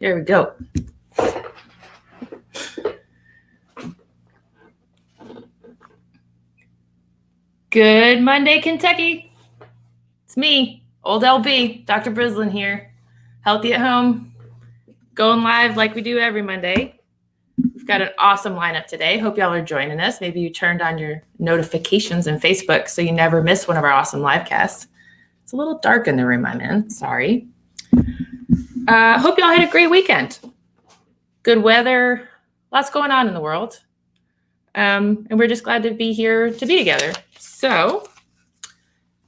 Here we go. Good Monday, Kentucky. It's me, old LB, Dr. Brislin here. Healthy at home, going live like we do every Monday. We've got an awesome lineup today. Hope y'all are joining us. Maybe you turned on your notifications in Facebook so you never miss one of our awesome live casts. It's a little dark in the room I'm in, sorry. Hope y'all had a great weekend. Good weather, lots going on in the world. And we're just glad to be here to be together. So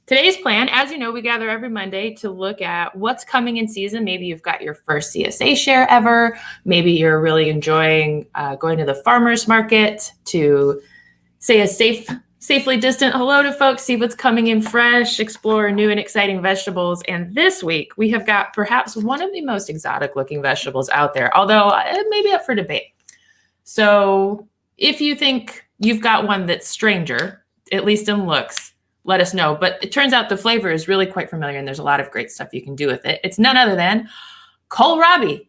today's plan, as you know, we gather every Monday to look at what's coming in season. Maybe you've got your first CSA share ever. Maybe you're really enjoying going to the farmer's market to say a safely distant hello to folks, see what's coming in fresh, explore new and exciting vegetables. And this week we have got perhaps one of the most exotic looking vegetables out there, although it may be up for debate. So if you think you've got one that's stranger, at least in looks, let us know. But it turns out the flavor is really quite familiar and there's a lot of great stuff you can do with it. It's none other than Kohlrabi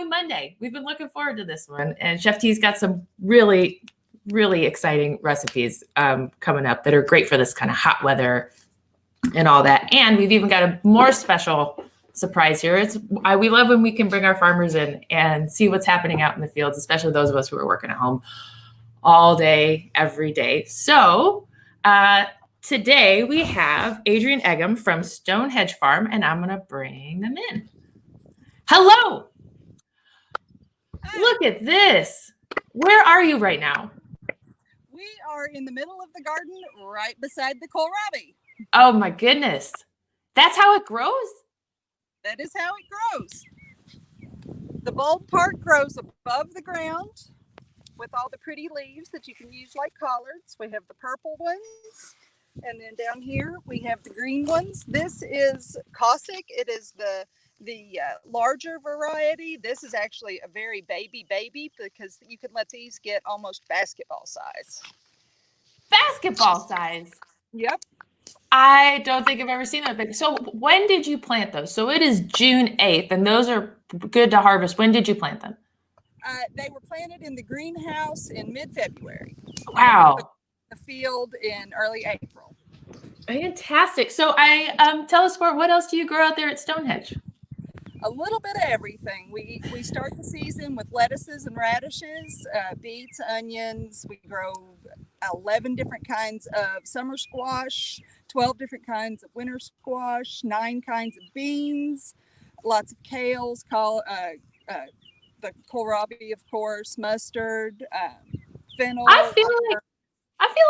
Monday. We've been looking forward to this one. And Chef T's got some really exciting recipes coming up that are great for this kind of hot weather and all that. And we've even got a more special surprise here. We love when we can bring our farmers in and see what's happening out in the fields, especially those of us who are working at home all day, every day. So today we have Adrienne Eggum from Stonehedge Farm, and I'm going to bring them in. Hello. Hi. Look at this. Where are you right now? We are in the middle of the garden right beside the kohlrabi. Oh my goodness. That's how it grows? That is how it grows. The bulb part grows above the ground with all the pretty leaves that you can use like collards. We have the purple ones. And then down here we have the green ones. This is Cossack. It is the larger variety. This is actually a very baby because you can let these get almost basketball size. Basketball size? Yep. I don't think I've ever seen that big. So when did you plant those? So it is June 8th, and those are good to harvest. When did you plant them? They were planted in the greenhouse in mid-February. Wow. The field in early April. Fantastic. So tell us what else do you grow out there at Stonehedge? A little bit of everything. We start the season with lettuces and radishes, beets, onions. We grow 11 different kinds of summer squash, 12 different kinds of winter squash, 9 kinds of beans, lots of kales, the kohlrabi, of course, mustard, fennel. I feel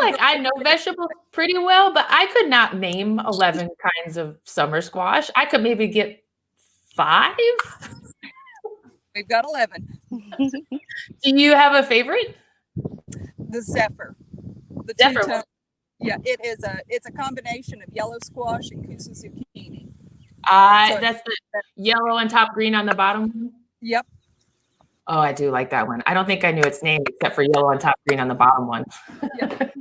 like I know vegetables pretty well, but I could not name 11 kinds of summer squash. I could maybe get 5. We've got 11. Do you have a favorite? The Zephyr. The Zephyr. Yeah, it's a combination of yellow squash and kusa zucchini. That's the yellow on top, green on the bottom. Yep. Oh, I do like that one. I don't think I knew its name except for yellow on top, green on the bottom one. Yep.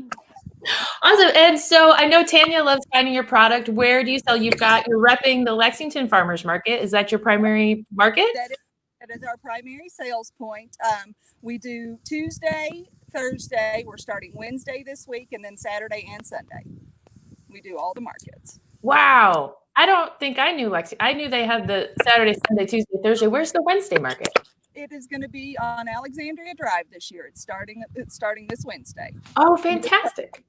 Awesome. And so I know Tanya loves finding your product. Where do you sell? You're repping the Lexington Farmers Market. Is that your primary market? That is our primary sales point. We do Tuesday, Thursday. We're starting Wednesday this week, and then Saturday and Sunday. We do all the markets. Wow. I don't think I knew Lexington. I knew they had the Saturday, Sunday, Tuesday, Thursday. Where's the Wednesday market? It is going to be on Alexandria Drive this year. It's starting this Wednesday. Oh, fantastic.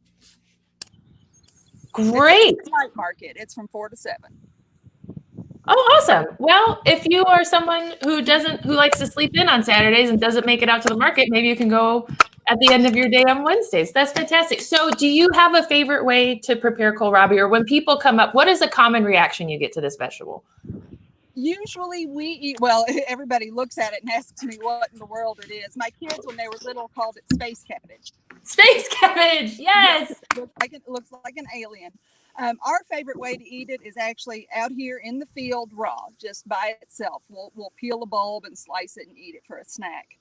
Great. It's a night market. It's from 4 to 7. Oh, awesome. Well, if you are someone who likes to sleep in on Saturdays and doesn't make it out to the market, maybe you can go at the end of your day on Wednesdays. That's fantastic. So do you have a favorite way to prepare kohlrabi, or when people come up, what is a common reaction you get to this vegetable? Usually we eat, well, everybody looks at it and asks me what in the world it is. My kids, when they were little, called it space cabbage. Space cabbage, yes. It looks like an alien. Our favorite way to eat it is actually out here in the field raw, just by itself. We'll peel a bulb and slice it and eat it for a snack.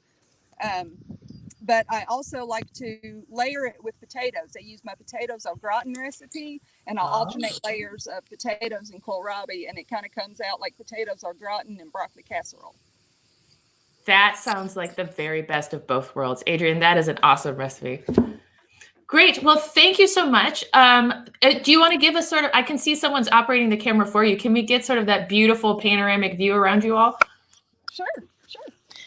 But I also like to layer it with potatoes. I use my potatoes au gratin recipe, and I'll alternate layers of potatoes and kohlrabi, and it kind of comes out like potatoes au gratin and broccoli casserole. That sounds like the very best of both worlds. Adrienne, that is an awesome recipe. Great. Well, thank you so much. Do you want to give us sort of, I can see someone's operating the camera for you. Can we get sort of that beautiful panoramic view around you all? Sure.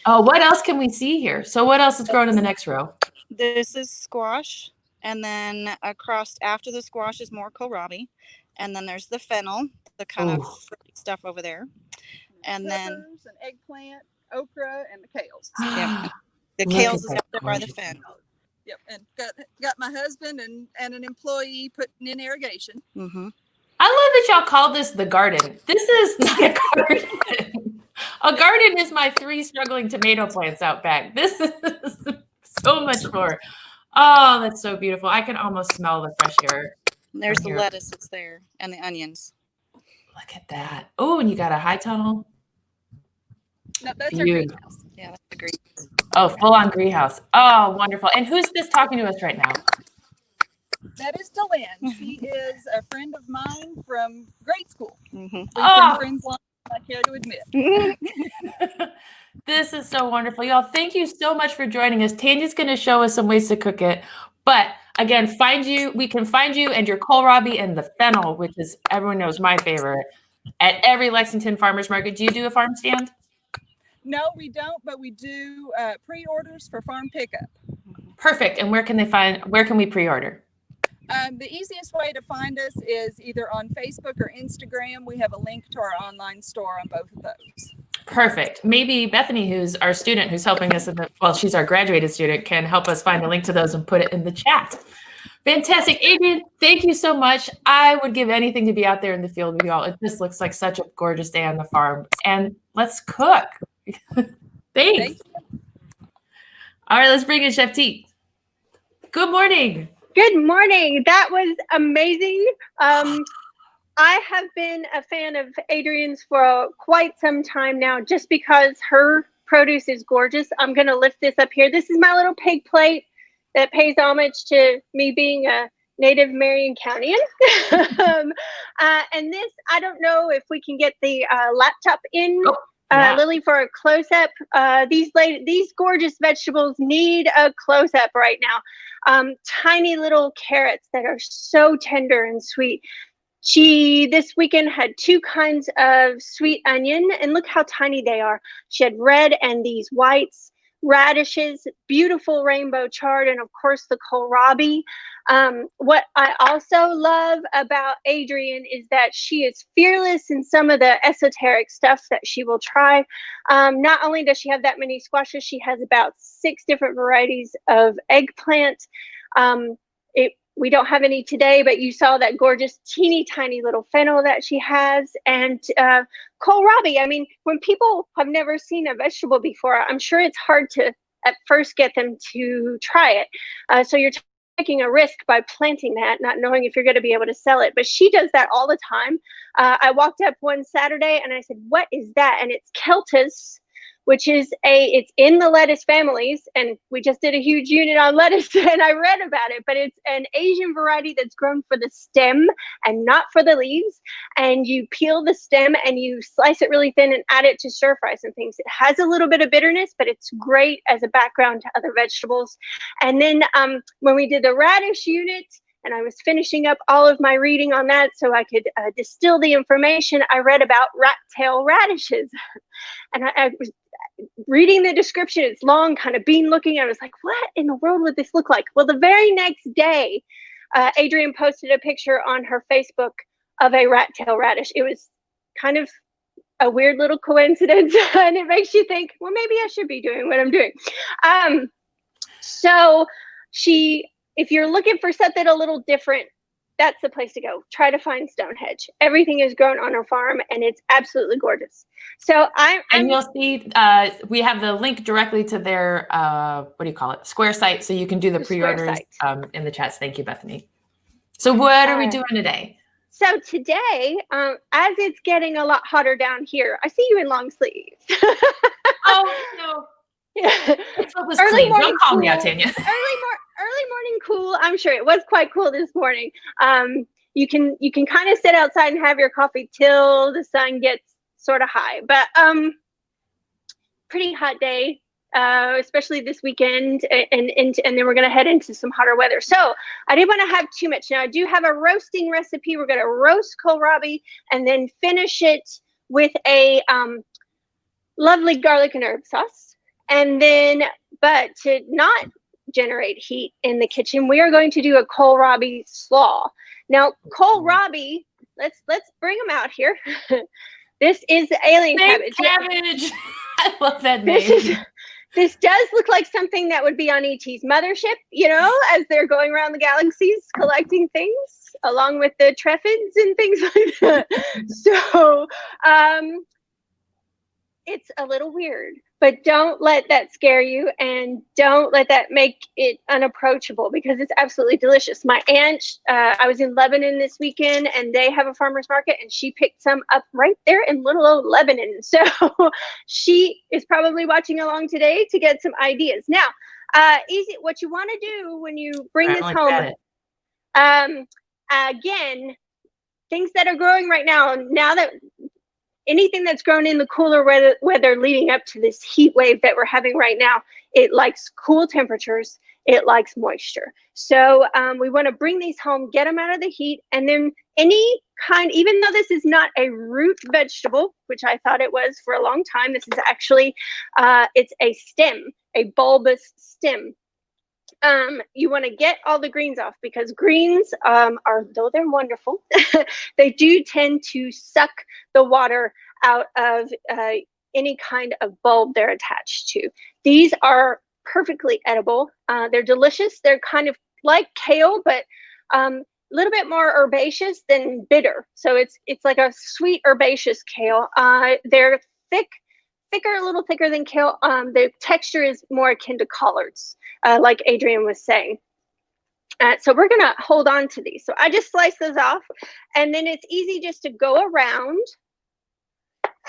Oh, what else can we see here? So what else is growing in the next row? This is squash. And then across after the squash is more kohlrabi. And then there's the fennel, the kind of fruity stuff over there. And then peppers and eggplant, okra, and the kales. Yep. The kales is out there by the fence. Yep, and got my husband and an employee putting in irrigation. Mm-hmm. I love that y'all call this the garden. This is not a garden. A garden is my 3 struggling tomato plants out back. This is so much more. Oh, that's so beautiful. I can almost smell the fresh air. There's the lettuce that's there and the onions. Look at that. Oh, and you got a high tunnel. No, that's our greenhouse. Yeah, that's the greenhouse. Oh, full on greenhouse. Oh, wonderful. And who's this talking to us right now? That is Delenn. She is a friend of mine from grade school. Mm-hmm. We've been friends long enough, I care to admit. This is so wonderful. Y'all, thank you so much for joining us. Tanya's going to show us some ways to cook it. But again, we can find you and your kohlrabi and the fennel, which is, everyone knows, my favorite, at every Lexington farmers market. Do you do a farm stand? No, we don't, but we do pre-orders for farm pickup. Perfect. And where can we pre-order? The easiest way to find us is either on Facebook or Instagram. We have a link to our online store on both of those. Perfect. Maybe Bethany, who's our student, who's helping us she's our graduated student, can help us find a link to those and put it in the chat. Fantastic. Adrienne, thank you so much. I would give anything to be out there in the field with you all. It just looks like such a gorgeous day on the farm. And let's cook. Thanks. All right, let's bring in Chef T. Good morning. Good morning. That was amazing. I have been a fan of Adrienne's for quite some time now, just because her produce is gorgeous. I'm going to lift this up here. This is my little pig plate that pays homage to me being a native Marion Countyan. And this, I don't know if we can get the laptop in, Lily, for a close-up. These gorgeous vegetables need a close-up right now. Tiny little carrots that are so tender and sweet. She, this weekend, had 2 kinds of sweet onion, and look how tiny they are. She had red and these whites, radishes, beautiful rainbow chard, and of course the kohlrabi. What I also love about Adrienne is that she is fearless in some of the esoteric stuff that she will try. Not only does she have that many squashes, she has about 6 different varieties of eggplant. We don't have any today, but you saw that gorgeous teeny tiny little fennel that she has, and kohlrabi. I mean, when people have never seen a vegetable before, I'm sure it's hard to at first get them to try it. So you're taking a risk by planting that, not knowing if you're going to be able to sell it. But she does that all the time. I walked up one Saturday and I said, "What is that?" And it's Celtis, which is it's in the lettuce families, and we just did a huge unit on lettuce and I read about it, but it's an Asian variety that's grown for the stem and not for the leaves. And you peel the stem and you slice it really thin and add it to stir fries and things. It has a little bit of bitterness, but it's great as a background to other vegetables. And then when we did the radish unit, and I was finishing up all of my reading on that so I could distill the information, I read about rat tail radishes. And I was reading the description. It's long, kind of bean looking. I was like, what in the world would this look like? Well, the very next day, Adrienne posted a picture on her Facebook of a rat tail radish. It was kind of a weird little coincidence, and it makes you think, well, maybe I should be doing what I'm doing. So if you're looking for something a little different, that's the place to go. Try to find Stonehedge. Everything is grown on her farm, and it's absolutely gorgeous. So and you'll see we have the link directly to their Square site, so you can do the pre-orders in the chats. Thank you, Bethany. So what are we doing today? So today, as it's getting a lot hotter down here, I see you in long sleeves. Oh no. Yeah. It was clean. Don't call me out, Tanya. Early morning cool. I'm sure it was quite cool this morning. You can kind of sit outside and have your coffee till the sun gets sort of high. But pretty hot day, especially this weekend, and then we're going to head into some hotter weather. So I didn't want to have too much. Now I do have a roasting recipe. We're going to roast kohlrabi and then finish it with a lovely garlic and herb sauce. And then, but to not generate heat in the kitchen, we are going to do a kohlrabi slaw. Now kohlrabi, let's bring them out here. This is alien cabbage. Cabbage. I love that name. This does look like something that would be on E.T.'s mothership, you know, as they're going around the galaxies collecting things, along with the Treffids and things like that. So it's a little weird, but don't let that scare you, and don't let that make it unapproachable, because it's absolutely delicious. My aunt, I was in Lebanon this weekend, and they have a farmer's market, and she picked some up right there in little old Lebanon. So she is probably watching along today to get some ideas. Now, easy, what you want to do when you bring this home, again, things that are growing right now that anything that's grown in the cooler weather leading up to this heat wave that we're having right now, it likes cool temperatures, it likes moisture. So we want to bring these home, get them out of the heat, and then any kind, even though this is not a root vegetable, which I thought it was for a long time, this is actually, it's a stem, a bulbous stem. You want to get all the greens off, because greens are, though they're wonderful, they do tend to suck the water out of any kind of bulb they're attached to. These are perfectly edible. They're delicious. They're kind of like kale, but a little bit more herbaceous than bitter. So it's like a sweet herbaceous kale. They're thicker, a little thicker than kale. The texture is more akin to collards, like Adrienne was saying. So we're gonna hold on to these. So I just slice those off, and then it's easy just to go around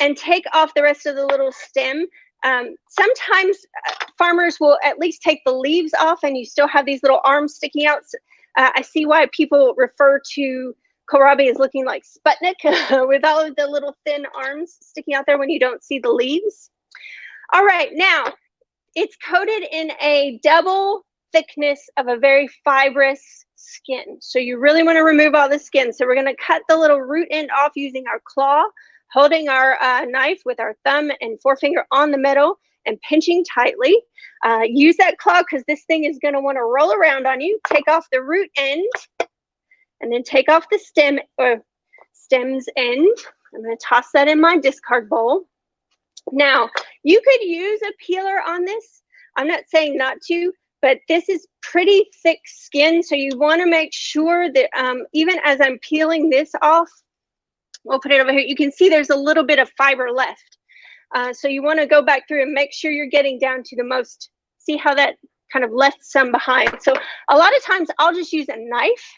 and take off the rest of the little stem. Sometimes farmers will at least take the leaves off, and you still have these little arms sticking out. I see why people refer to kohlrabi as looking like Sputnik with all of the little thin arms sticking out there when you don't see the leaves. All right, now it's coated in a double thickness of a very fibrous skin. So you really want to remove all the skin. So we're going to cut the little root end off using our claw, holding our knife with our thumb and forefinger on the middle and pinching tightly. Use that claw, because this thing is going to want to roll around on you. Take off the root end, and then take off the stem's end. I'm going to toss that in my discard bowl. Now, you could use a peeler on this. I'm not saying not to, but this is pretty thick skin, so you want to make sure that even as I'm peeling this off, we'll put it over here, you can see there's a little bit of fiber left. So you want to go back through and make sure you're getting down to the most, see how that kind of left some behind. So a lot of times I'll just use a knife.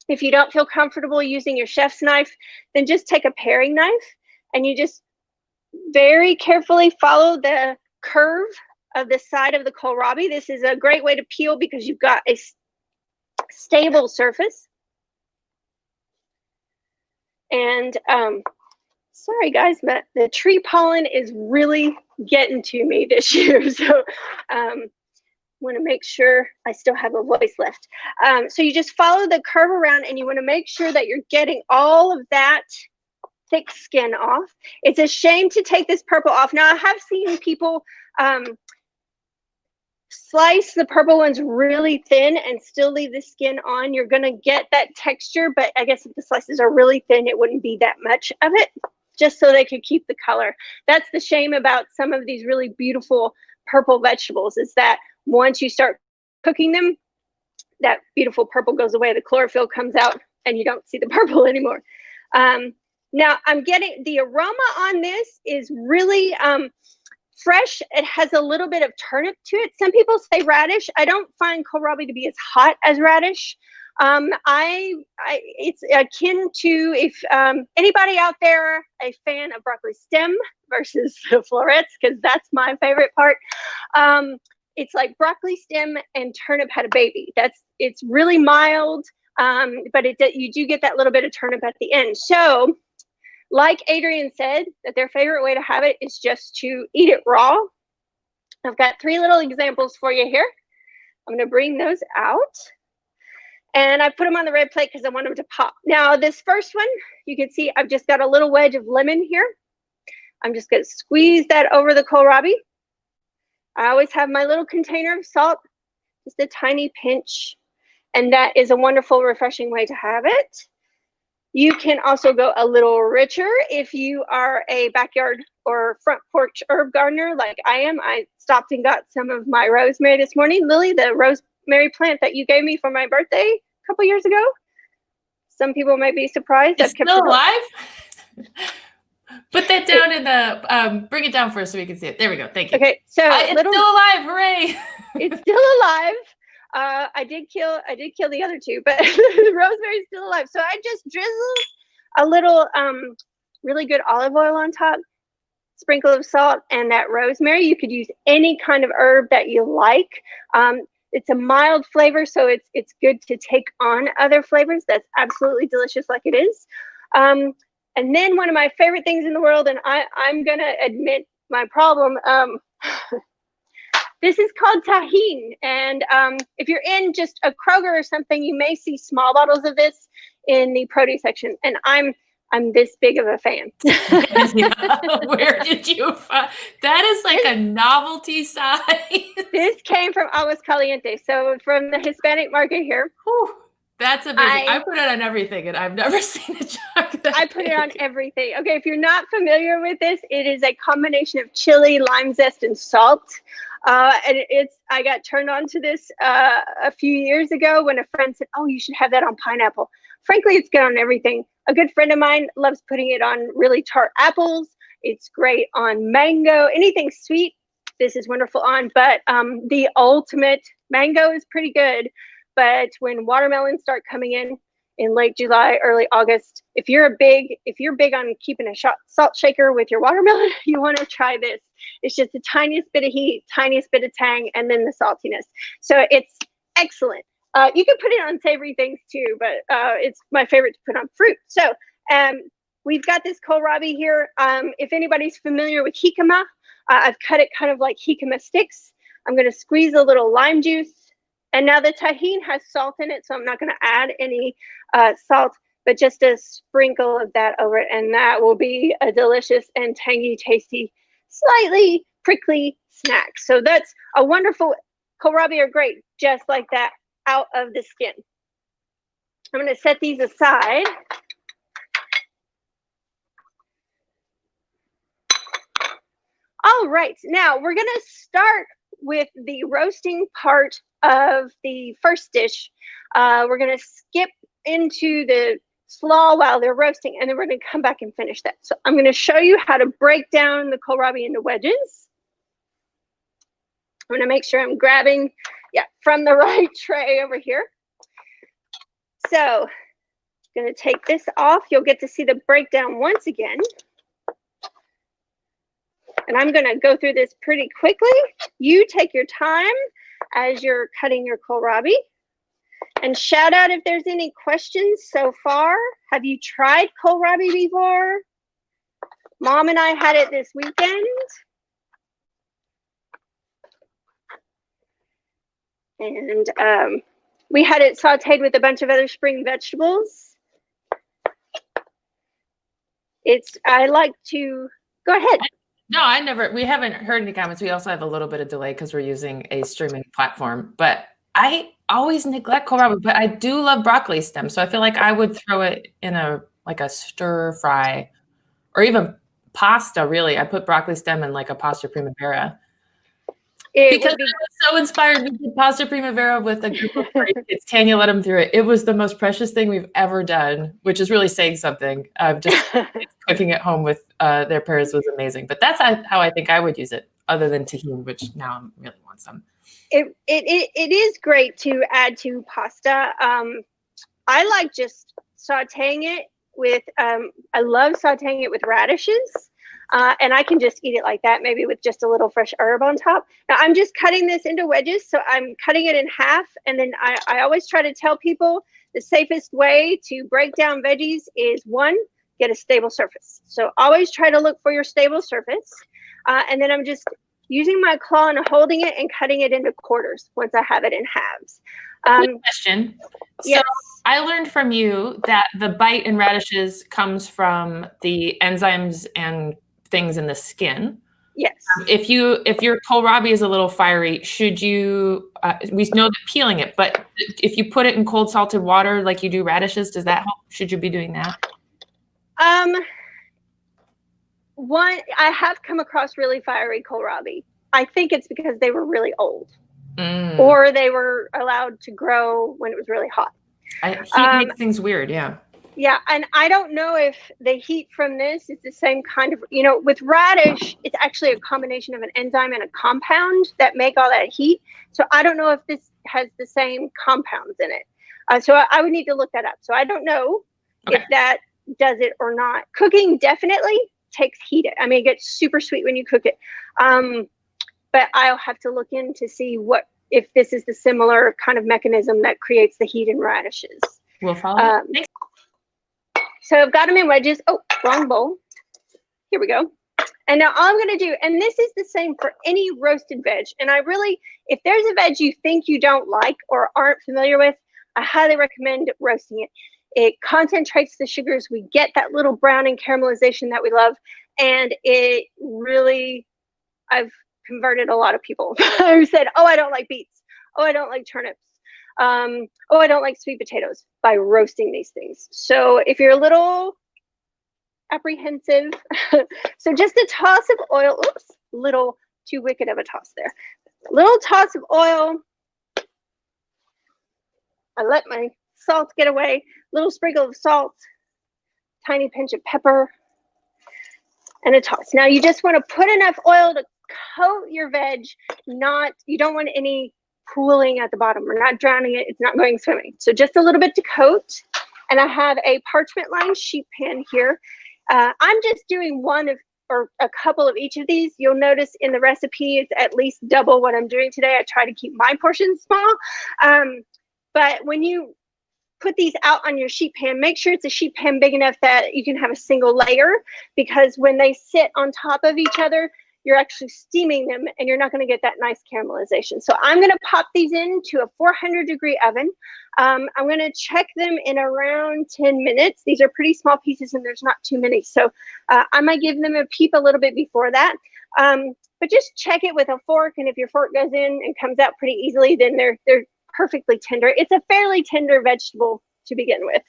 If you don't feel comfortable using your chef's knife, then just take a paring knife, and you just very carefully follow the curve of the side of the kohlrabi. This is a great way to peel because you've got a stable surface. And sorry guys, but the tree pollen is really getting to me this year. So want to make sure I still have a voice left. So you just follow the curve around, and you want to make sure that you're getting all of that thick skin off. It's a shame to take this purple off. Now I have seen people slice the purple ones really thin and still leave the skin on. You're going to get that texture, but I guess if the slices are really thin, it wouldn't be that much of it, just so they could keep the color. That's the shame about some of these really beautiful purple vegetables, is that once you start cooking them, that beautiful purple goes away, the chlorophyll comes out, and you don't see the purple anymore. Now I'm getting the aroma on this is really fresh. It has a little bit of turnip to it. Some people say radish. I don't find kohlrabi to be as hot as radish. It's akin to, if anybody out there a fan of broccoli stem versus the florets, because that's my favorite part. It's like broccoli stem and turnip had a baby. It's really mild, but you do get that little bit of turnip at the end. So Like Adrienne said, that their favorite way to have it is just to eat it raw. I've got 3 little examples for you here. I'm going to bring those out. And I put them on the red plate because I want them to pop. Now, this first one, you can see I've just got a little wedge of lemon here. I'm just going to squeeze that over the kohlrabi. I always have my little container of salt, just a tiny pinch. And that is a wonderful, refreshing way to have it. You can also go a little richer if you are a backyard or front porch herb gardener like I am. I stopped and got some of my rosemary this morning. Lily, the rosemary plant that you gave me for my birthday a couple years ago. Some people might be surprised. It's still alive? Put that down in the, bring it down first so we can see it. There we go. Thank you. Okay, so it's still alive. Hooray. It's still alive. I did kill the other 2, but the rosemary's still alive. So I just drizzled a little really good olive oil on top, sprinkle of salt, and that rosemary. You could use any kind of herb that you like. It's a mild flavor, so it's good to take on other flavors. That's absolutely delicious like it is. And then one of my favorite things in the world, and I'm gonna admit my problem, this is called tahine. And if you're in just a Kroger or something, you may see small bottles of this in the produce section. And I'm this big of a fan. Where did you find that? Is like a novelty size. This came from Aguas Caliente, so from the Hispanic market here. Whew, that's amazing. I put it on everything, and I've never seen a jug that I put it on everything. Okay, if you're not familiar with this, it is a combination of chili, lime zest, and salt. And I got turned on to this a few years ago when a friend said, "Oh, you should have that on pineapple." Frankly, it's good on everything. A good friend of mine loves putting it on really tart apples. It's great on mango, anything sweet. This is wonderful on, but the ultimate mango is pretty good. But when watermelons start coming in late July, early August, if you're big on keeping a salt shaker with your watermelon, you want to try this. It's just the tiniest bit of heat, tiniest bit of tang, and then the saltiness. So it's excellent. You can put it on savory things too, but it's my favorite to put on fruit. So we've got this kohlrabi here. If anybody's familiar with jicama, I've cut it kind of like jicama sticks. I'm going to squeeze a little lime juice. And now the tahine has salt in it, so I'm not going to add any salt, but just a sprinkle of that over it. And that will be a delicious and tangy, tasty, slightly prickly snack. So that's a wonderful, kohlrabi are great, just like that, out of the skin. I'm going to set these aside. All right, now we're going to start with the roasting part of the first dish. We're going to skip into the slaw while they're roasting, and then we're going to come back and finish that. So I'm going to show you how to break down the kohlrabi into wedges. I'm going to make sure I'm grabbing from the right tray over here. So I'm going to take this off. You'll get to see the breakdown once again. And I'm going to go through this pretty quickly. You take your time as you're cutting your kohlrabi. And shout out if there's any questions so far. Have you tried kohlrabi before? Mom and I had it this weekend. And we had it sauteed with a bunch of other spring vegetables. I like to, go ahead. No, we haven't heard any comments. We also have a little bit of delay because we're using a streaming platform, but I always neglect kohlrabi, but I do love broccoli stem. So I feel like I would throw it in a stir fry or even pasta, really. I put broccoli stem in like a pasta primavera. Because I was so inspired. We did pasta primavera with a group of kids. Tanya led them through it. It was the most precious thing we've ever done, which is really saying something. Just cooking at home with their parents was amazing. But that's how I think I would use it, other than tahini, which now I really want some. It is great to add to pasta. I like just sauteing it with, I love sauteing it with radishes. And I can just eat it like that, maybe with just a little fresh herb on top. Now I'm just cutting this into wedges. So I'm cutting it in half. And then I always try to tell people the safest way to break down veggies is 1, get a stable surface. So always try to look for your stable surface. And then I'm just using my claw and holding it and cutting it into quarters once I have it in halves. Quick question. Yes. So I learned from you that the bite in radishes comes from the enzymes and things in the skin. Yes. If your kohlrabi is a little fiery, should you, we know that peeling it, but if you put it in cold salted water like you do radishes, does that help? Should you be doing that? I have come across really fiery kohlrabi. I think it's because they were really old or they were allowed to grow when it was really hot. Heat makes things weird, yeah. Yeah, and I don't know if the heat from this is the same kind of, with radish, it's actually a combination of an enzyme and a compound that make all that heat. So I don't know if this has the same compounds in it. So I would need to look that up. So I don't know if that does it or not. Cooking definitely takes heat. I mean, it gets super sweet when you cook it. But I'll have to look in to see if this is the similar kind of mechanism that creates the heat in radishes. We'll follow. Thanks. So I've got them in wedges. Oh, wrong bowl. Here we go. And now all I'm going to do, and this is the same for any roasted veg. And if there's a veg you think you don't like or aren't familiar with, I highly recommend roasting it. It concentrates the sugars. We get that little browning caramelization that we love. And I've converted a lot of people who said, oh, I don't like beets. Oh, I don't like turnips. Oh, I don't like sweet potatoes, by roasting these things. So if you're a little apprehensive, so just a toss of oil. Oops, little too wicked of a toss there. A little toss of oil. I let my salt get away. Little sprinkle of salt, tiny pinch of pepper, and a toss. Now you just want to put enough oil to coat your veg. You don't want any pooling at the bottom. We're not drowning it. It's not going swimming. So just a little bit to coat. And I have a parchment lined sheet pan here. I'm just doing or a couple of each of these. You'll notice in the recipe, it's at least double what I'm doing today. I try to keep my portions small. But when you put these out on your sheet pan, make sure it's a sheet pan big enough that you can have a single layer, because when they sit on top of each other, you're actually steaming them and you're not going to get that nice caramelization. So I'm going to pop these into a 400-degree oven. I'm going to check them in around 10 minutes. These are pretty small pieces and there's not too many. So I might give them a peep a little bit before that. But just check it with a fork. And if your fork goes in and comes out pretty easily, then they're perfectly tender. It's a fairly tender vegetable to begin with.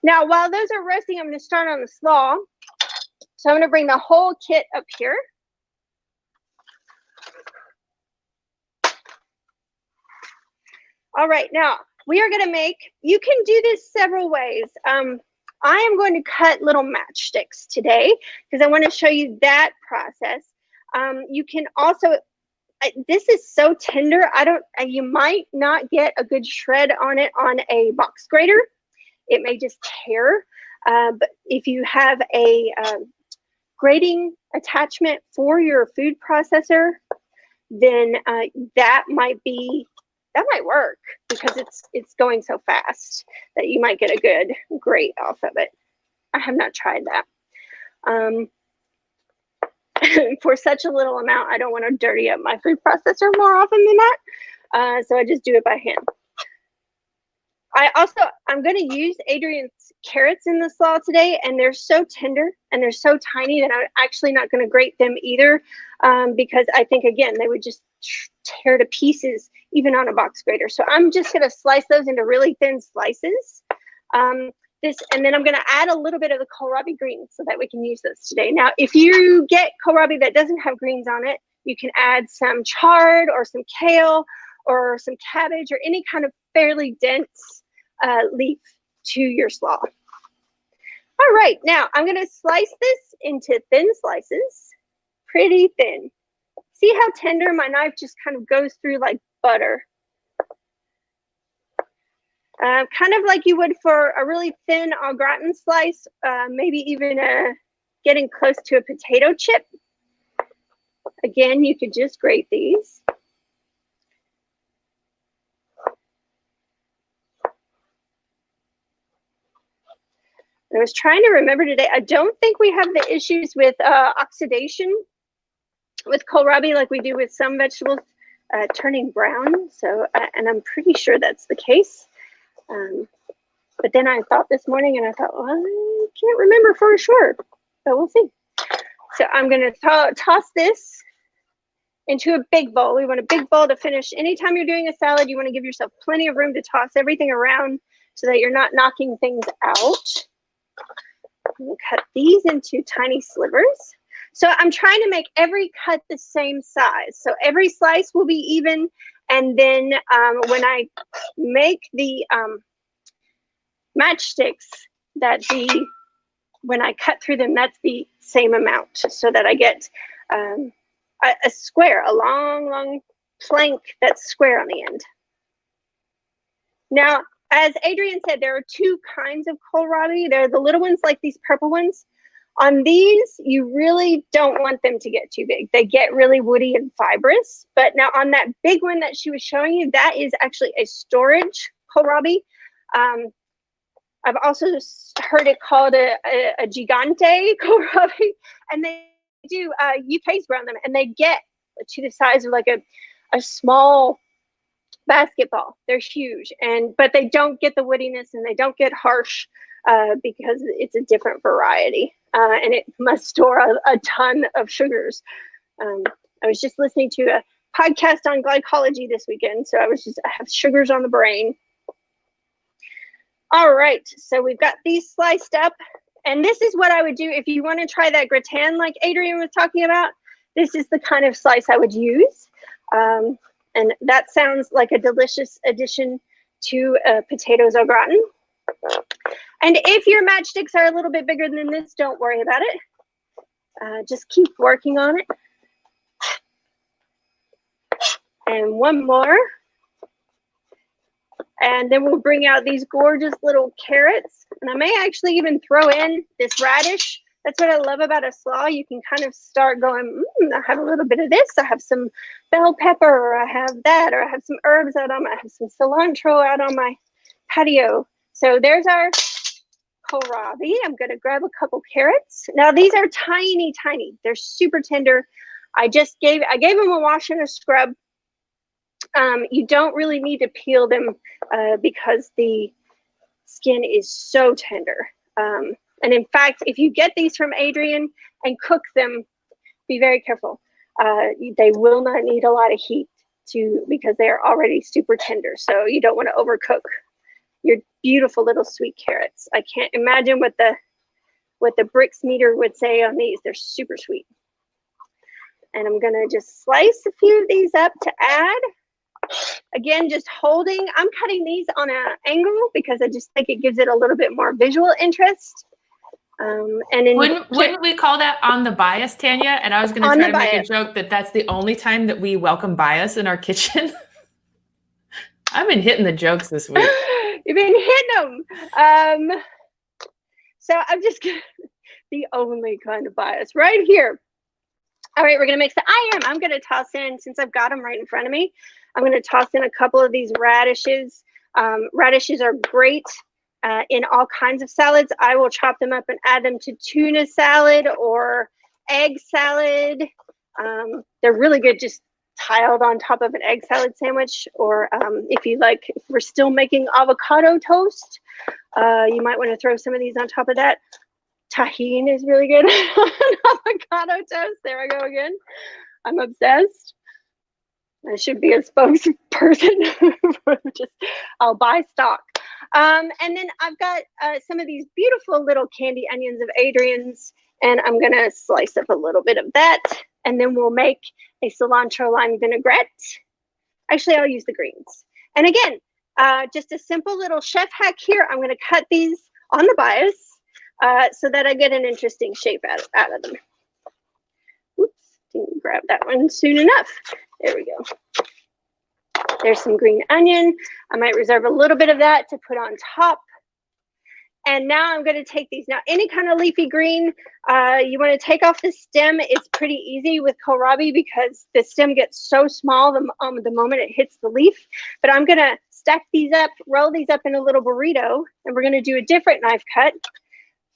Now, while those are roasting, I'm going to start on the slaw. So I'm going to bring the whole kit up here. All right, now we are going to you can do this several ways. I am going to cut little matchsticks today because I want to show you that process. You can also, this is so tender, you might not get a good shred on it on a box grater. It may just tear. But if you have a grating attachment for your food processor, then that might work, because it's going so fast that you might get a good grate off of it. I have not tried that. For such a little amount, I don't want to dirty up my food processor more often than that. So I just do it by hand. I'm going to use Adrienne's carrots in the slaw today, and they're so tender and they're so tiny that I'm actually not going to grate them either, because I think, again, they would just tear to pieces even on a box grater. So I'm just going to slice those into really thin slices. And then I'm going to add a little bit of the kohlrabi greens so that we can use those today. Now, if you get kohlrabi that doesn't have greens on it, you can add some chard or some kale or some cabbage or any kind of fairly dense leaf to your slaw. All right, now I'm going to slice this into thin slices, pretty thin. See how tender my knife just kind of goes through like butter. Kind of like you would for a really thin au gratin slice, maybe even getting close to a potato chip. Again, you could just grate these. I was trying to remember today. I don't think we have the issues with oxidation with kohlrabi like we do with some vegetables turning brown. So, and I'm pretty sure that's the case. But then I thought this morning and I thought, well, I can't remember for sure, but we'll see. So I'm going to toss this into a big bowl. We want a big bowl to finish. Anytime you're doing a salad, you want to give yourself plenty of room to toss everything around so that you're not knocking things out. I'm going to cut these into tiny slivers. So I'm trying to make every cut the same size. So every slice will be even. And then when I make the matchsticks, when I cut through them, that's the same amount, so that I get a square, a long plank that's square on the end. Now, as Adrienne said, there are two kinds of kohlrabi. There are the little ones like these purple ones. On these, you really don't want them to get too big. They get really woody and fibrous. But now on that big one that she was showing you, that is actually a storage kohlrabi. I've also heard it called a gigante kohlrabi, and they do UK's ground them, and they get to the size of like a small basketball. They're huge, but they don't get the woodiness and they don't get harsh because it's a different variety, and it must store a ton of sugars. I was just listening to a podcast on glycology this weekend, so I have sugars on the brain. All right, so we've got these sliced up, and this is what I would do if you want to try that gratin like Adrienne was talking about. This is the kind of slice I would use, and that sounds like a delicious addition to potatoes au gratin. And if your matchsticks are a little bit bigger than this, don't worry about it. Just keep working on it. And one more. And then we'll bring out these gorgeous little carrots. And I may actually even throw in this radish. That's what I love about a slaw. You can kind of start going, I have a little bit of this. I have some bell pepper, or I have that, or I have some herbs I have some cilantro out on my patio. So there's our kohlrabi. I'm going to grab a couple carrots. Now these are tiny, tiny. They're super tender. I gave them a wash and a scrub. You don't really need to peel them because the skin is so tender. And in fact, if you get these from Adrienne and cook them, be very careful. They will not need a lot of heat because they are already super tender. So you don't want to overcook your beautiful little sweet carrots. I can't imagine what the bricks meter would say on these. They're super sweet. And I'm gonna just slice a few of these up to add. Again, just holding. I'm cutting these on an angle because I just think it gives it a little bit more visual interest. And wouldn't we call that on the bias, Tanya? And I was going to try to make a joke that's the only time that we welcome bias in our kitchen. I've been hitting the jokes this week. You've been hitting them. So I'm just gonna, the only kind of bias right here. All right, we're gonna mix it. I'm gonna toss in, since I've got them right in front of me, I'm gonna toss in a couple of these radishes. Radishes are great in all kinds of salads. I will chop them up and add them to tuna salad or egg salad. They're really good just tiled on top of an egg salad sandwich, or if we're still making avocado toast, you might want to throw some of these on top of that. Tahini is really good on avocado toast. There I go again. I'm obsessed. I should be a spokesperson for I'll buy stock. And then I've got some of these beautiful little candy onions of Adrienne's, and I'm gonna slice up a little bit of that, and then we'll make a cilantro lime vinaigrette. Actually, I'll use the greens. And again, just a simple little chef hack here. I'm gonna cut these on the bias so that I get an interesting shape out of them. Oops, didn't grab that one soon enough. There we go. There's some green onion. I might reserve a little bit of that to put on top. And now I'm going to take these. Now, any kind of leafy green, you want to take off the stem. It's pretty easy with kohlrabi because the stem gets so small the moment it hits the leaf. But I'm going to stack these up, roll these up in a little burrito, and we're going to do a different knife cut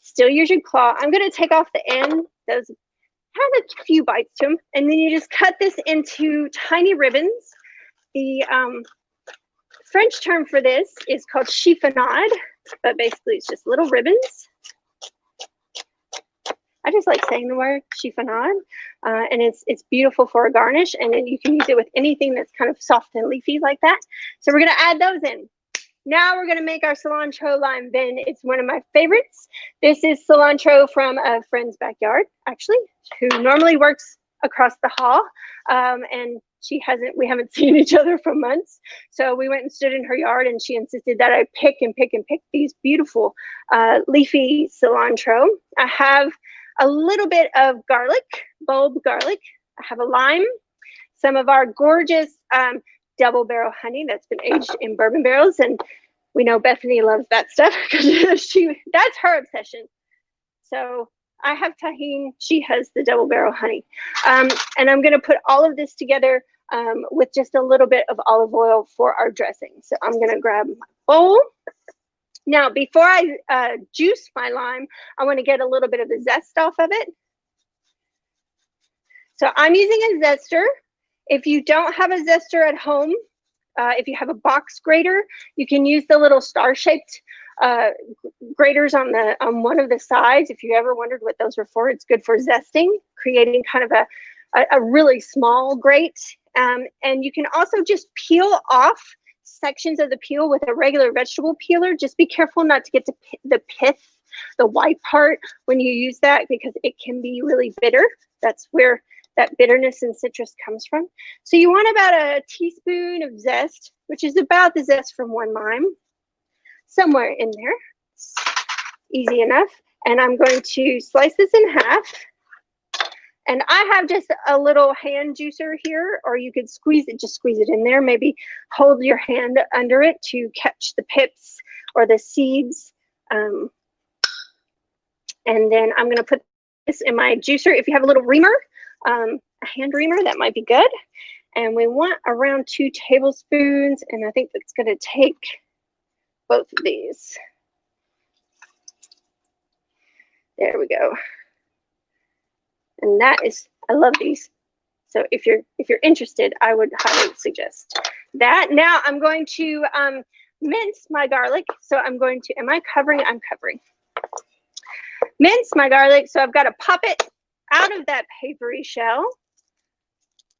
Still use your claw. I'm going to take off the end. Those have a few bites to them. And then you just cut this into tiny ribbons. The French term for this is called chiffonade, but basically it's just little ribbons. I just like saying the word chiffonade, and it's beautiful for a garnish, and then you can use it with anything that's kind of soft and leafy like that. So we're going to add those in. Now we're going to make our cilantro lime bin. It's one of my favorites. This is cilantro from a friend's backyard, actually, who normally works across the hall, and we haven't seen each other for months. So we went and stood in her yard, and she insisted that I pick these beautiful leafy cilantro. I have a little bit of garlic, bulb garlic. I have a lime, some of our gorgeous double barrel honey that's been aged in bourbon barrels, and we know Bethany loves that stuff because that's her obsession. So I have tahine, she has the double barrel honey. And I'm going to put all of this together with just a little bit of olive oil for our dressing. So I'm going to grab my bowl. Now, before I juice my lime, I want to get a little bit of the zest off of it. So I'm using a zester. If you don't have a zester at home, if you have a box grater, you can use the little star-shaped graters on one of the sides. If you ever wondered what those were for, it's good for zesting, creating kind of a really small grate. And you can also just peel off sections of the peel with a regular vegetable peeler. Just be careful not to get to the pith, the white part, when you use that, because it can be really bitter. That's where that bitterness and citrus comes from. So you want about a teaspoon of zest, which is about the zest from one lime, somewhere in there. Easy enough. And I'm going to slice this in half. And I have just a little hand juicer here, or you could squeeze it in there. Maybe hold your hand under it to catch the pips or the seeds. And then I'm going to put this in my juicer. If you have a little reamer, a hand reamer, that might be good. And we want around 2 tablespoons, and I think that's going to take both of these. There we go. And that is, I love these. So if you're interested, I would highly suggest that. Now I'm going to mince my garlic. So I'm going to, am I covering? I'm covering. Mince my garlic. So I've got to pop it out of that papery shell.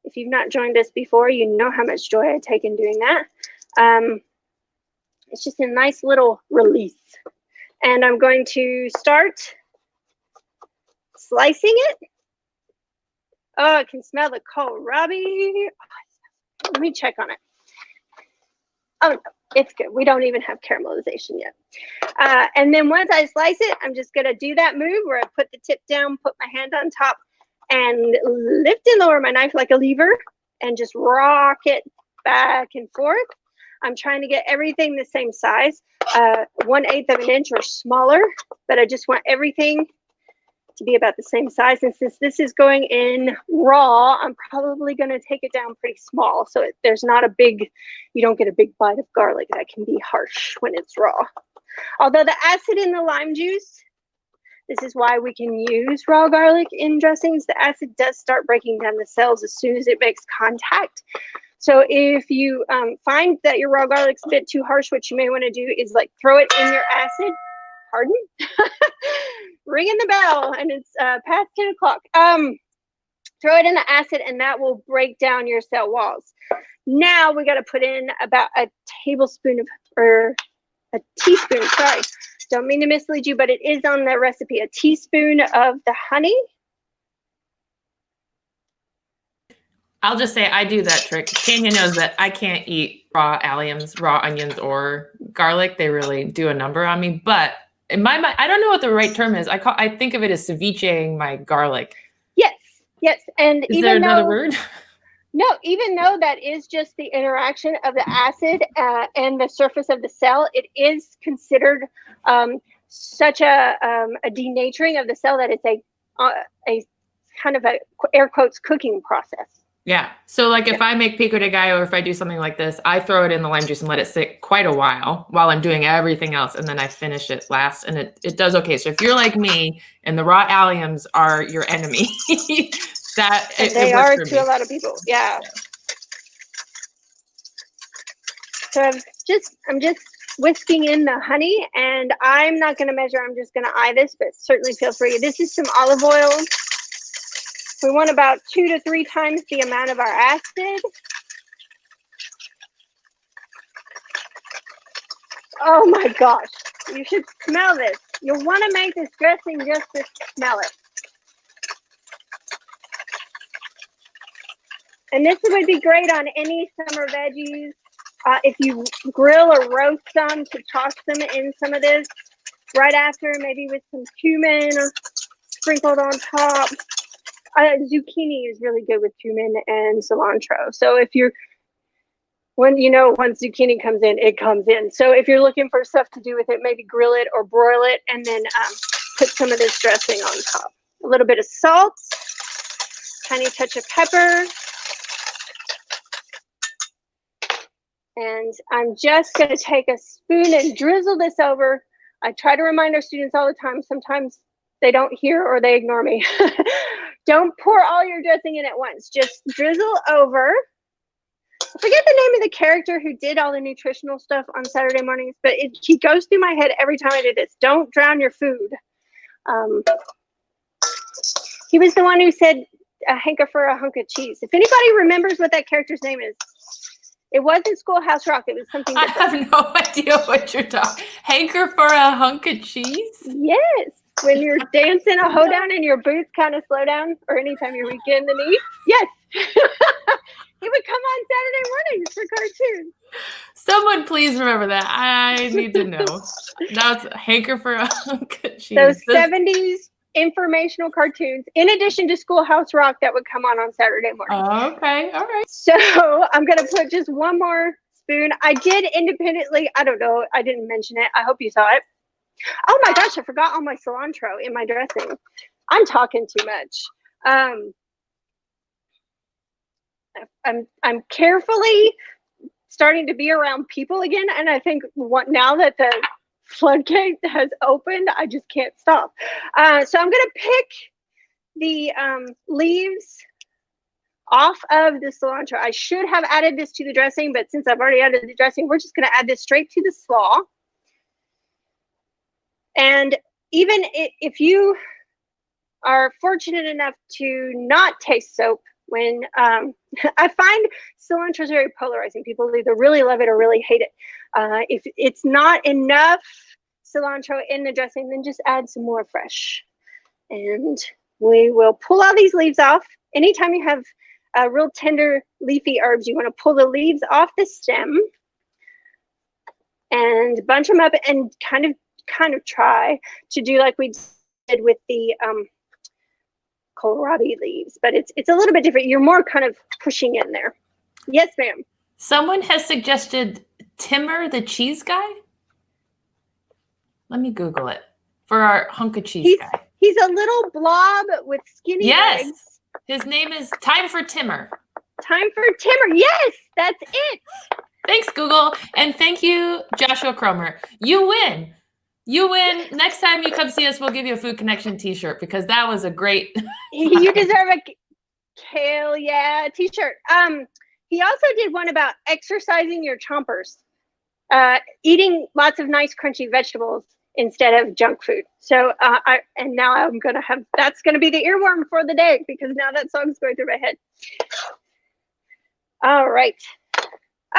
If you've not joined us before, you know how much joy I take in doing that. It's just a nice little release. And I'm going to start slicing it. Oh, I can smell the kohlrabi. Let me check on it. Oh, no, it's good. We don't even have caramelization yet. And then once I slice it, I'm just going to do that move where I put the tip down, put my hand on top, and lift and lower my knife like a lever and just rock it back and forth. I'm trying to get everything the same size, 1/8 of an inch or smaller, but I just want everything to be about the same size. And since this is going in raw, I'm probably going to take it down pretty small. So there's not a big, you don't get a big bite of garlic. That can be harsh when it's raw. Although the acid in the lime juice, this is why we can use raw garlic in dressings. The acid does start breaking down the cells as soon as it makes contact. So if you find that your raw garlic's a bit too harsh, what you may want to do is like throw it in your acid. Pardon? Ringing the bell, and it's past 10 o'clock. Throw it in the acid, and that will break down your cell walls. Now we got to put in about a tablespoon of, or a teaspoon, sorry. Don't mean to mislead you, but it is on the recipe. A teaspoon of the honey. I'll just say I do that trick. Tanya knows that I can't eat raw alliums, raw onions, or garlic. They really do a number on me. But in my mind, I don't know what the right term is. I think of it as cevicheing my garlic. Yes, yes. And is there another word? No, even though that is just the interaction of the acid and the surface of the cell, it is considered such a denaturing of the cell that it's a kind of a air quotes cooking process. Yeah. So like if I make pico de gallo or if I do something like this, I throw it in the lime juice and let it sit quite a while I'm doing everything else. And then I finish it last and it does okay. So if you're like me and the raw alliums are your enemy, they are to a lot of people. Yeah. So I'm just whisking in the honey, and I'm not going to measure. I'm just going to eye this, but certainly feel free. This is some olive oil. We want about 2 to 3 times the amount of our acid. Oh my gosh, you should smell this. You'll want to make this dressing just to smell it. And this would be great on any summer veggies. If you grill or roast some, to toss them in some of this right after, maybe with some cumin sprinkled on top. Zucchini is really good with cumin and cilantro. So if you're, once zucchini comes in, it comes in. So if you're looking for stuff to do with it, maybe grill it or broil it and then put some of this dressing on top. A little bit of salt, tiny touch of pepper. And I'm just going to take a spoon and drizzle this over. I try to remind our students all the time. Sometimes they don't hear or they ignore me. Don't pour all your dressing in at once. Just drizzle over. I forget the name of the character who did all the nutritional stuff on Saturday mornings, but he goes through my head every time I do this. Don't drown your food. He was the one who said, a hanker for a hunk of cheese. If anybody remembers what that character's name is, it wasn't Schoolhouse Rock. It was something different. I have no idea what you're talking. Hanker for a hunk of cheese? Yes. When you're dancing a hoedown and your boots kind of slow down, or anytime you're weak in the knee. Yes. He would come on Saturday mornings for cartoons. Someone please remember that. I need to know. That's hanker for a hunk of cheese. Those 70s informational cartoons, in addition to Schoolhouse Rock, that would come on Saturday morning. Okay, all right. So I'm going to put just one more spoon. I did independently, I don't know, I didn't mention it. I hope you saw it. Oh my gosh, I forgot all my cilantro in my dressing. I'm talking too much. I'm carefully starting to be around people again, and I think now that the floodgate has opened, I just can't stop. So I'm going to pick the leaves off of the cilantro. I should have added this to the dressing, but since I've already added the dressing, we're just going to add this straight to the slaw. And even if you are fortunate enough to not taste soap, when I find cilantro is very polarizing. People either really love it or really hate it. If it's not enough cilantro in the dressing, then just add some more fresh. And we will pull all these leaves off. Anytime you have real tender leafy herbs, you want to pull the leaves off the stem and bunch them up and kind of try to do like we did with the kohlrabi leaves, but it's a little bit different. You're more kind of pushing in there. Yes, ma'am. Someone has suggested Timmer the cheese guy. Let me Google it for our hunk of cheese guy. He's a little blob with skinny legs. Yes, his name is Time for Timmer. Time for Timmer. Yes, that's it. Thanks, Google, and thank you, Joshua Cromer. You win. You win. Next time you come see us, we'll give you a Food Connection t-shirt because that was a great. You deserve a kale, yeah, t-shirt. He also did one about exercising your chompers, eating lots of nice crunchy vegetables instead of junk food. So now I'm gonna have, that's gonna be the earworm for the day because now that song's going through my head. All right.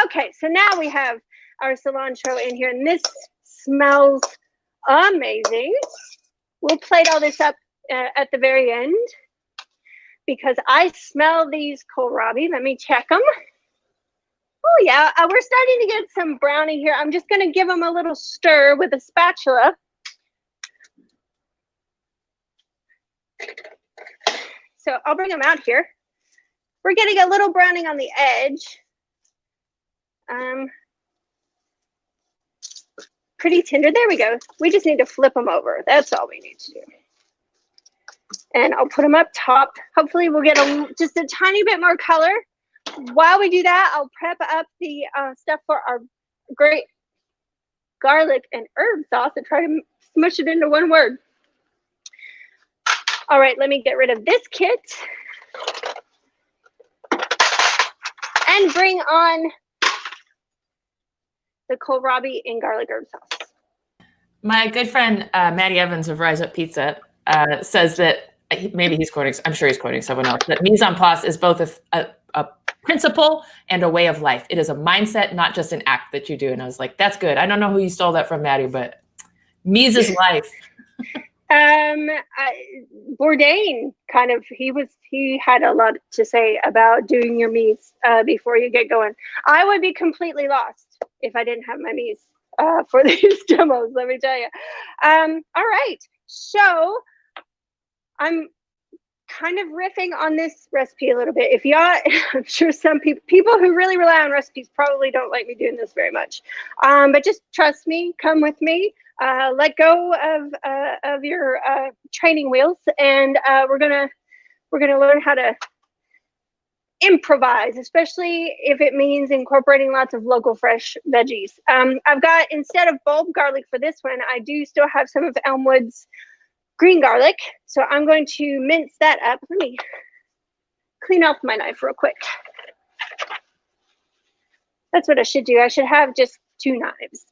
Okay, so now we have our cilantro in here, and this smells amazing. We'll plate all this up at the very end because I smell these kohlrabi. Let me check them. Oh yeah, we're starting to get some browning here. I'm just going to give them a little stir with a spatula. So I'll bring them out here. We're getting a little browning on the edge. Pretty tender. There we go. We just need to flip them over. That's all we need to do. And I'll put them up top. Hopefully we'll get just a tiny bit more color. While we do that, I'll prep up the stuff for our great garlic and herb sauce and try to smush it into one word. All right, let me get rid of this kit and bring on the kohlrabi and garlic herb sauce. My good friend Maddie Evans of Rise Up Pizza says that maybe he's quoting, I'm sure he's quoting someone else, that mise en place is both a principle and a way of life. It is a mindset, not just an act that you do. And I was like, that's good. I don't know who you stole that from, Maddie, but mise is life. Bourdain he had a lot to say about doing your mise before you get going. I would be completely lost if I didn't have my mise for these demos, let me tell you. All right, so I'm kind of riffing on this recipe a little bit. If y'all, I'm sure some people who really rely on recipes probably don't like me doing this very much, but just trust me, come with me. Let go of your training wheels, and we're gonna learn how to improvise, especially if it means incorporating lots of local fresh veggies. I've got, instead of bulb garlic for this one, I do still have some of Elmwood's green garlic, so I'm going to mince that up. Let me clean off my knife real quick. That's what I should do. I should have just 2 knives.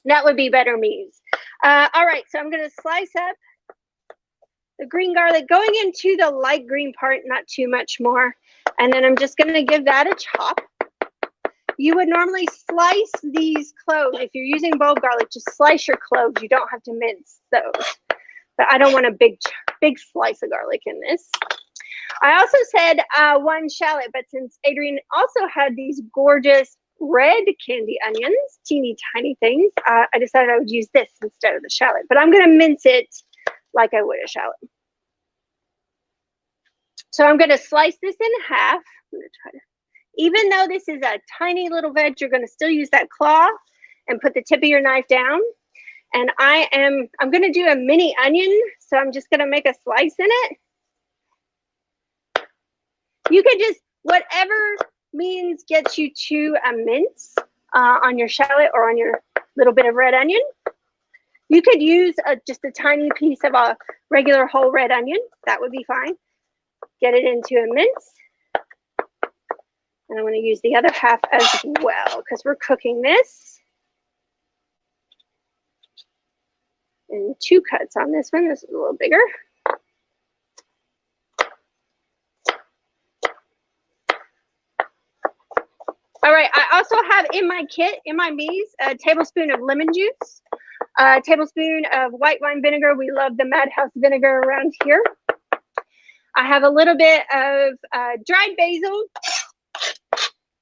That would be better mise. All right, so I'm going to slice up the green garlic, going into the light green part, not too much more. And then I'm just going to give that a chop. You would normally slice these cloves. If you're using bulb garlic, just slice your cloves. You don't have to mince those. But I don't want a big slice of garlic in this. I also said 1 shallot, but since Adrienne also had these gorgeous red candy onions, teeny tiny things, I decided I would use this instead of the shallot. But I'm going to mince it like I would a shallot. So I'm going to slice this in half. I'm going to try to, even though this is a tiny little veg, you're going to still use that claw and put the tip of your knife down. And I'm going to do a mini onion, so I'm just going to make a slice in it. You could just, whatever means gets you to a mince on your shallot or on your little bit of red onion. You could use just a tiny piece of a regular whole red onion. That would be fine. Get it into a mince. And I'm going to use the other half as well because we're cooking this. And 2 cuts on this one. This is a little bigger. All right, I also have in my kit, in my mise, a tablespoon of lemon juice, a tablespoon of white wine vinegar. We love the Madhouse vinegar around here. I have a little bit of dried basil.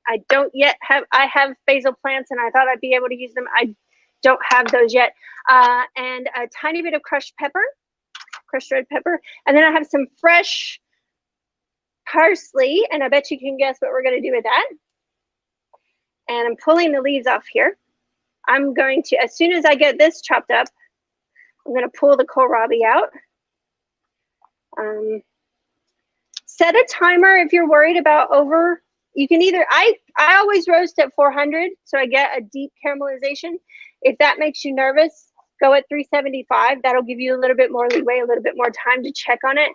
I don't yet have, I have basil plants and I thought I'd be able to use them. I don't have those yet. And a tiny bit of crushed pepper, crushed red pepper. And then I have some fresh parsley, and I bet you can guess what we're going to do with that. And I'm pulling the leaves off here. I'm going to, as soon as I get this chopped up, I'm going to pull the kohlrabi out. Set a timer if you're worried about over. You can either, I always roast at 400, so I get a deep caramelization. If that makes you nervous, go at 375. That'll give you a little bit more leeway, a little bit more time to check on it.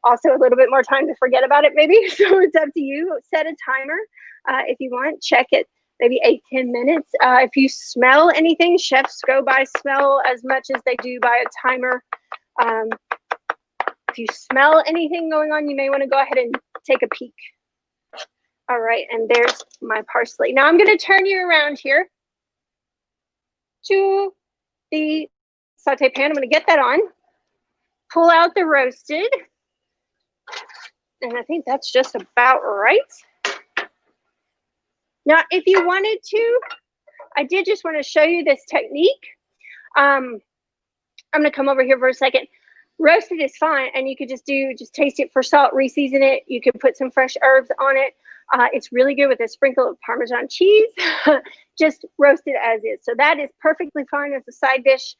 Also a little bit more time to forget about it maybe. So it's up to you. Set a timer if you want. Check it maybe 8-10 minutes. If you smell anything, chefs go by smell as much as they do by a timer. If you smell anything going on, you may want to go ahead and take a peek. All right, and there's my parsley. Now I'm going to turn you around here to the saute pan. I'm going to get that on. Pull out the roasted. And I think that's just about right. Now, if you wanted to, I did just want to show you this technique. I'm going to come over here for a second. Roasted is fine, and you could just taste it for salt, reseason it. You can put some fresh herbs on it. It's really good with a sprinkle of Parmesan cheese, just roast it as is. So that is perfectly fine as a side dish,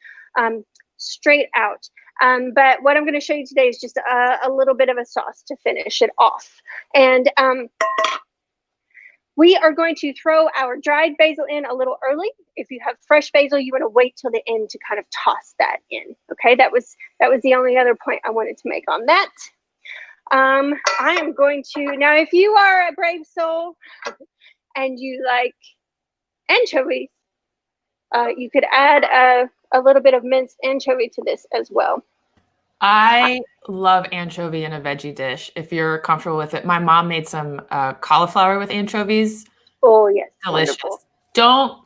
straight out. But what I'm going to show you today is just a little bit of a sauce to finish it off. And we are going to throw our dried basil in a little early. If you have fresh basil, you want to wait till the end to kind of toss that in. Okay, that was the only other point I wanted to make on that. I am going to, now if you are a brave soul and you like anchovies, you could add a little bit of minced anchovy to this as well. I love anchovy in a veggie dish if you're comfortable with it. My mom made some cauliflower with anchovies. Oh yes, Delicious. wonderful.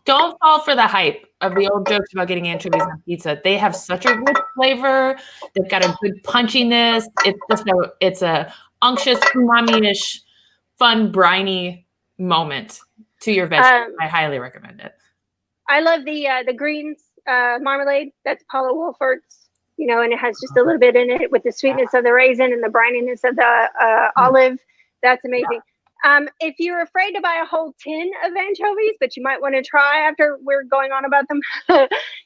Don't fall for the hype of the old jokes about getting anchovies on pizza. They have such a rich flavor. They've got a good punchiness. It's a unctuous, umami-ish, fun, briny moment to your veggies. I highly recommend it. I love the greens marmalade. That's Paula Wolfert's. You know, and it has just a little bit in it with the sweetness of the raisin and the brininess of the olive. That's amazing. If you're afraid to buy a whole tin of anchovies, but you might want to try after we're going on about them,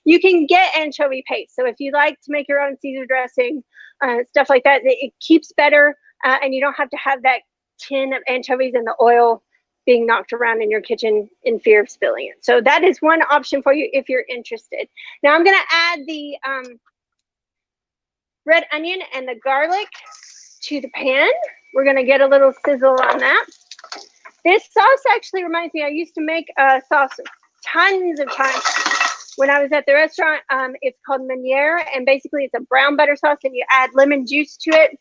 you can get anchovy paste. So if you like to make your own Caesar dressing, stuff like that, it keeps better, and you don't have to have that tin of anchovies and the oil being knocked around in your kitchen in fear of spilling it. So that is one option for you if you're interested. Now I'm going to add the red onion and the garlic to the pan. We're going to get a little sizzle on that. This sauce actually reminds me, I used to make a sauce tons of times when I was at the restaurant. It's called Meuniere, and basically it's a brown butter sauce and you add lemon juice to it.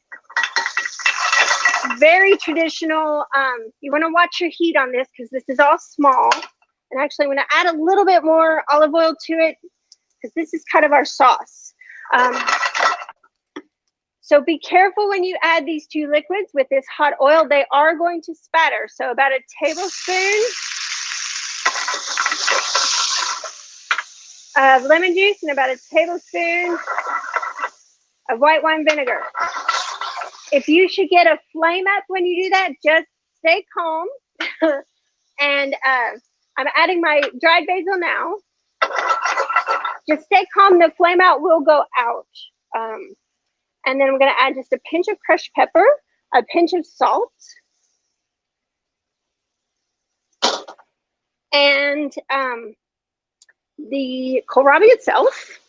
Very traditional. You want to watch your heat on this because this is all small. And actually I'm going to add a little bit more olive oil to it because this is kind of our sauce. So be careful when you add these two liquids with this hot oil. They are going to spatter. So about a tablespoon of lemon juice and about a tablespoon of white wine vinegar. If you should get a flame up when you do that, just stay calm. And I'm adding my dried basil now. Just stay calm. The flame out will go out. And then I'm going to add just a pinch of crushed pepper, a pinch of salt, and the kohlrabi itself.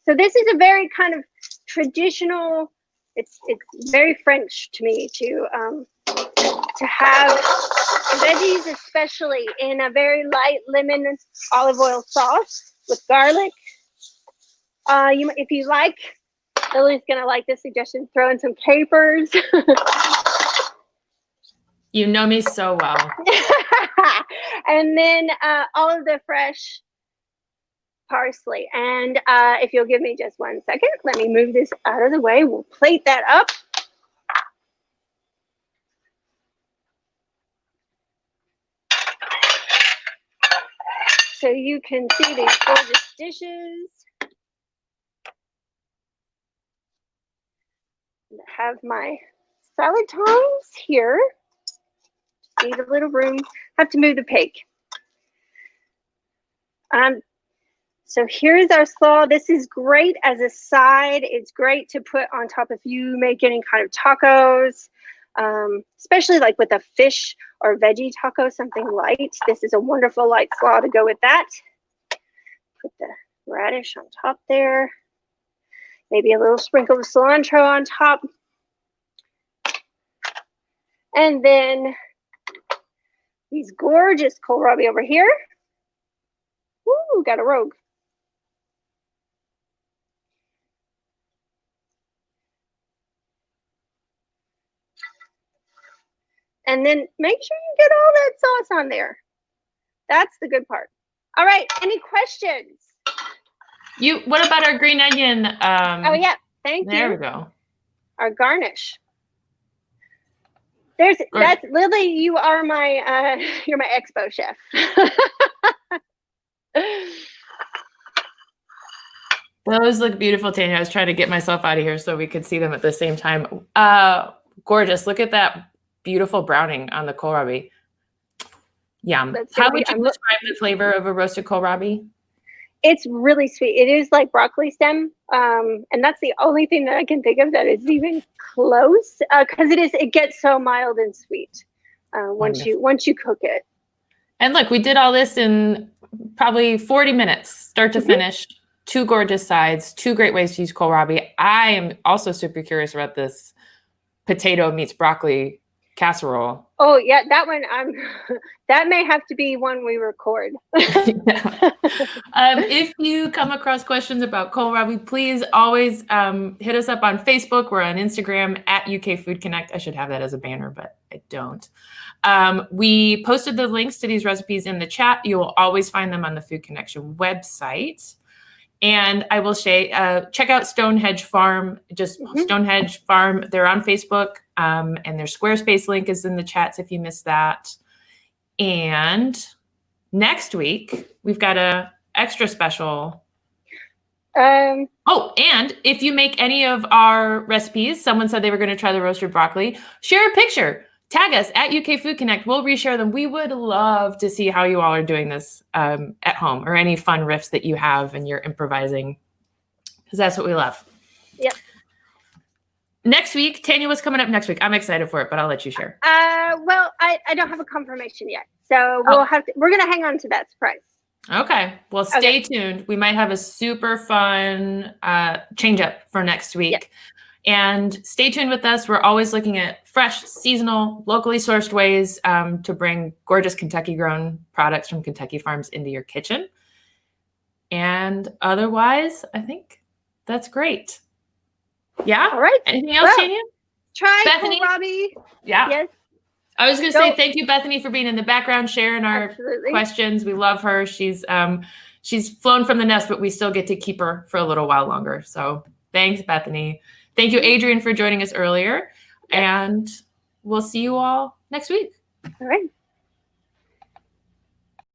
So this is a very kind of traditional, it's very French to me to have veggies, especially in a very light lemon olive oil sauce with garlic. If you like, Lily's gonna like this suggestion, throw in some capers. You know me so well. And then all of the fresh parsley. And if you'll give me just 1 second, let me move this out of the way. We'll plate that up. So you can see these gorgeous dishes. I have my salad tongs here. Just need a little room. Have to move the pig. So here's our slaw. This is great as a side. It's great to put on top if you make any kind of tacos, especially like with a fish or veggie taco, something light. This is a wonderful light slaw to go with that. Put the radish on top there. Maybe a little sprinkle of cilantro on top. And then these gorgeous kohlrabi over here. Ooh, got a rogue. And then make sure you get all that sauce on there. That's the good part. All right, any questions? What about our green onion? Oh yeah, thank you. There we go. Our garnish. That's Lily. You are my you're my expo chef. Those look beautiful, Tanya. I was trying to get myself out of here so we could see them at the same time. Gorgeous. Look at that beautiful browning on the kohlrabi. Yum. How would you describe the flavor of a roasted kohlrabi? It's really sweet. It is like broccoli stem, and that's the only thing that I can think of that is even close. Because it gets so mild and sweet once you cook it. And look, we did all this in probably 40 minutes, start to finish. 2 gorgeous sides, 2 great ways to use kohlrabi. I am also super curious about this potato meets broccoli casserole. Oh yeah, that one that may have to be one we record. If you come across questions about kohlrabi, please always hit us up on Facebook. We're on Instagram at UK Food Connect. I should have that as a banner, but I don't. We posted the links to these recipes in the chat. You will always find them on the Food Connection website. And I will say, check out Stonehedge Farm, just Stonehedge Farm. They're on Facebook, and their Squarespace link is in the chats if you missed that. And next week, we've got a extra special. And if you make any of our recipes, someone said they were going to try the roasted broccoli, share a picture. Tag us at UK Food Connect. We'll reshare them. We would love to see how you all are doing this at home, or any fun riffs that you have and you're improvising, because that's what we love. Yep. Next week, Tanya, what's coming up next week? I'm excited for it, but I'll let you share. Well, I don't have a confirmation yet, so we're gonna hang on to that surprise. Okay. Well, stay tuned. We might have a super fun change up for next week. Yep. And stay tuned with us. We're always looking at fresh, seasonal, locally sourced ways to bring gorgeous Kentucky-grown products from Kentucky farms into your kitchen. And otherwise, I think that's great. Yeah? All right. Anything else, Tanya? Try Bethany? Kohlrabi. Yeah. Yes. I was going to say thank you, Bethany, for being in the background, sharing our Absolutely. questions. We love her. She's flown from the nest, but we still get to keep her for a little while longer. So thanks, Bethany. Thank you, Adrienne, for joining us earlier. And we'll see you all next week. All right.